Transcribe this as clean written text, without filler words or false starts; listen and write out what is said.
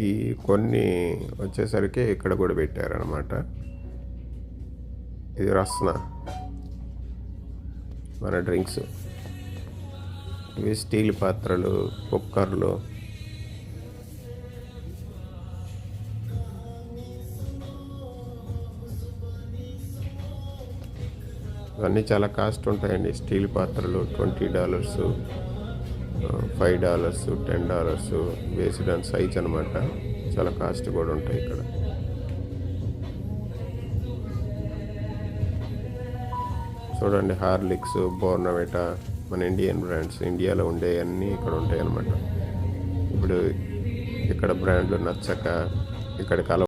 ఈ కొన్ని వచ్చేసరికి ఇక్కడ కూడా పెట్టారనమాట. ఇది రస్నా, మన డ్రింక్స్. ఇవి స్టీల్ పాత్రలు, కుక్కర్లు. ఇవన్నీ చాలా కాస్ట్ ఉంటాయండి. స్టీల్ పాత్రలు $20, $5, $10 బేస్డ్ ఆన్ సైజ్ అనమాట. చాలా కాస్ట్ కూడా ఉంటాయి ఇక్కడ. చూడండి, హార్లిక్స్, బోర్నవిటా, మన ఇండియన్ బ్రాండ్స్, ఇండియాలో ఉండే అన్నీ ఇక్కడ ఉంటాయి అన్నమాట. ఇప్పుడు ఇక్కడ బ్రాండ్లు నచ్చక ఇక్కడ